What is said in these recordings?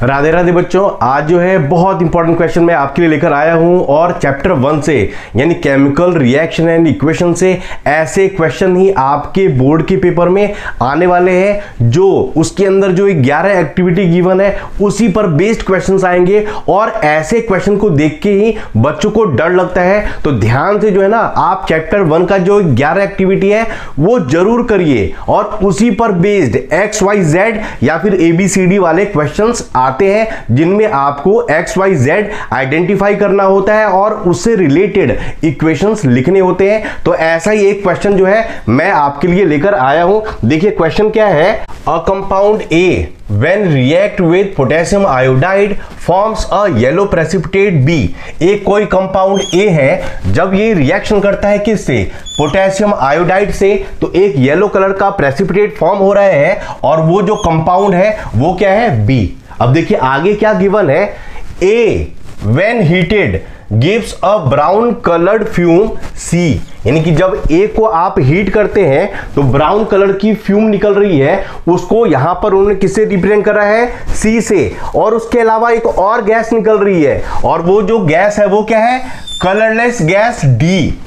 राधे राधे बच्चों, आज जो है बहुत इंपॉर्टेंट क्वेश्चन मैं आपके लिए लेकर आया हूं और चैप्टर 1 से यानी केमिकल रिएक्शन एंड इक्वेशन से ऐसे क्वेश्चन ही आपके बोर्ड के पेपर में आने वाले हैं। जो उसके अंदर जो 11 एक्टिविटी गिवन है उसी पर बेस्ड क्वेश्चंस आएंगे और ऐसे क्वेश्चन को देख के ही बच्चों को डर लगता है। तो ध्यान से जो है ना, आप चैप्टर 1 का जो 11 एक्टिविटी है वो जरूर करिए और उसी पर बेस्ड XYZ या फिर ABCD वाले क्वेश्चंस आते हैं जिनमें आपको XYZ आइडेंटिफाई करना होता है और उससे रिलेटेड इक्वेशंस लिखने होते हैं। तो ऐसा ही एक क्वेश्चन जो है मैं आपके लिए लेकर आया हूं। देखिए क्वेश्चन क्या है, a compound A when react with potassium iodide forms a yellow precipitate B। एक कोई कंपाउंड A है, जब ये रिएक्शन करता है किससे, पोटेशियम आयोडाइड से, तो एक येलो कलर का प्रेसिपिटेट फॉर्म हो रहा है और वो जो कंपाउंड है वो क्या है, B। अब देखिए आगे क्या गिवन है, A when heated gives a brown colored fume C। यानी कि जब A को आप हीट करते हैं तो ब्राउन कलर की फ्यूम निकल रही है, उसको यहां पर उन्होंने किससे रिप्रेजेंट करा है, C से। और उसके अलावा एक और गैस निकल रही है और वो जो गैस है वो क्या है, कलरलेस गैस D।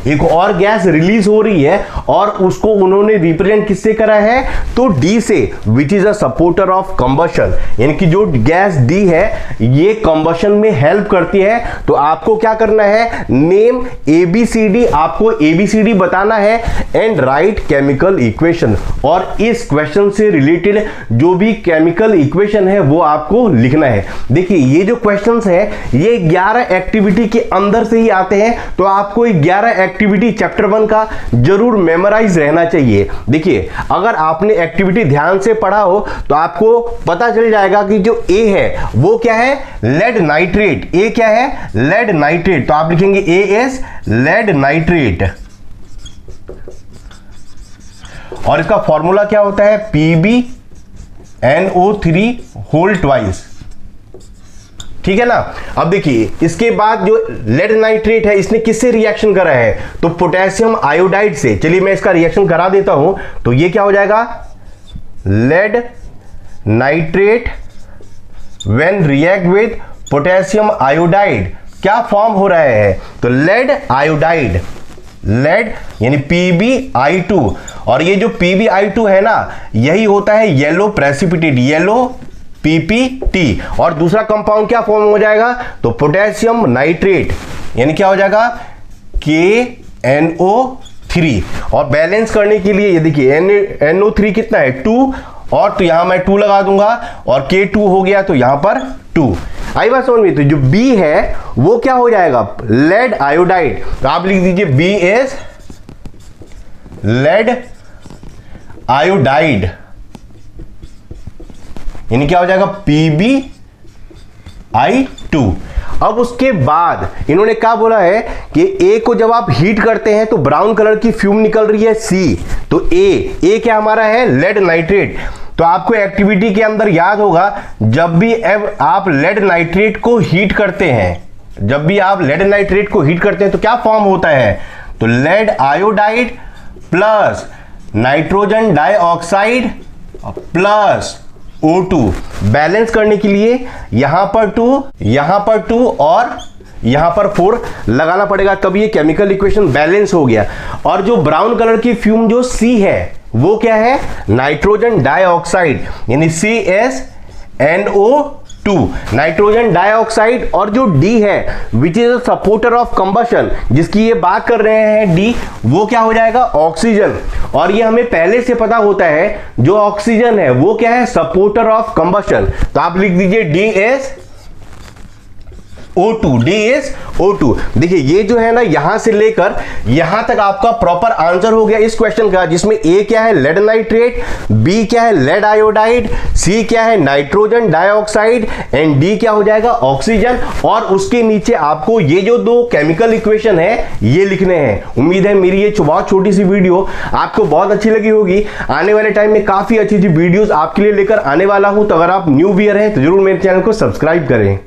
एक और गैस रिलीज हो रही है और उसको उन्होंने रिप्रेजेंट किससे करा है, तो D से, which is a supporter of combustion. यानी कि जो गैस D है ये कंबशन में हेल्प करती है। तो आपको क्या करना है, नेम ABCD, आपको ABCD बताना है एंड राइट केमिकल इक्वेशन। और इस क्वेश्चन से रिलेटेड जो भी केमिकल इक्वेशन है वो आपको लिखना है। देखिए ये जो क्वेश्चंस है ये 11 एक्टिविटी के अंदर से ही आते हैं, तो आपको 11 एक्टिविटी चैप्टर 1 का जरूर मेमोराइज रहना चाहिए। देखिए अगर आपने एक्टिविटी ध्यान से पढ़ा हो तो आपको पता चल जाएगा कि जो A है वो क्या है, लेड नाइट्रेट। A क्या है, लेड नाइट्रेट। तो आप लिखेंगे AS लेड नाइट्रेट और इसका फॉर्मूला क्या होता है, PbNO3 होल ट्वाइस। ठीक है ना। अब देखिए इसके बाद जो लेड नाइट्रेट है इसने किससे रिएक्शन करा है, तो पोटेशियम आयोडाइड से। चलिए मैं इसका रिएक्शन करा देता हूं। तो ये क्या हो जाएगा, lead nitrate when react with potassium iodide, क्या फॉर्म हो रहा है, तो लेड आयोडाइड, लेड यानी PbI2। और ये जो PbI2 है ना यही होता है येलो प्रेसिपिटेट, येलो PPT। और दूसरा कंपाउंड क्या फॉर्म हो जाएगा, तो पोटेशियम नाइट्रेट, यानी क्या हो जाएगा, KNO3। और बैलेंस करने के लिए ये देखिए NO3 कितना है, 2, और तो यहां मैं 2 लगा दूंगा और K2 हो गया तो यहां पर 2। आई बात समझ में। तो जो B है वो क्या हो जाएगा, लेड आयोडाइड। तो आप लिख दीजिए BS लेड आयोडाइड, यानी क्या हो जाएगा, PbI2। अब उसके बाद इन्होंने क्या बोला है कि A को जब आप हीट करते हैं तो ब्राउन कलर की फ्यूम निकल रही है C। तो A क्या हमारा है, लेड नाइट्रेट। तो आपको एक्टिविटी के अंदर याद होगा, जब भी आप लेड नाइट्रेट को हीट करते हैं, जब भी आप लेड नाइट्रेट को हीट करते हैं तो क्या फॉर्म होता है, तो lead iodide plus nitrogen dioxide plus O2। Balance करने के लिए यहां पर 2, यहां पर 2 और यहां पर 4 लगाना पड़ेगा, तब ये केमिकल इक्वेशन बैलेंस हो गया। और जो ब्राउन कलर की फ्यूम जो C है वो क्या है, नाइट्रोजन डाइऑक्साइड, यानी CsNO2 नाइट्रोजन डाइऑक्साइड। और जो D है which is a supporter of combustion, जिसकी ये बात कर रहे हैं D, वो क्या हो जाएगा, ऑक्सीजन। और ये हमें पहले से पता होता है जो ऑक्सीजन है वो क्या है, सपोर्टर ऑफ कंबशन। तो आप लिख दीजिए DSO2। देखिए ये जो है ना यहां से लेकर यहां तक आपका प्रॉपर आंसर हो गया इस क्वेश्चन का, जिसमें A क्या है, लेड नाइट्रेट, B क्या है, लेड आयोडाइड, C क्या है, नाइट्रोजन डाइऑक्साइड एंड D क्या हो जाएगा, ऑक्सीजन। और उसके नीचे आपको ये जो 2 केमिकल इक्वेशन है ये लिखने हैं। उम्मीद है मेरी ये बहुत छोटी सी वीडियो आपको बहुत अच्छी लगी होगी। आने वाले टाइम में काफी अच्छी वीडियोस आपके लिए लेकर आने वाला हूं। तो अगर आप न्यू व्यूअर हैं तो जरूर मेरे चैनल को सब्सक्राइब करें।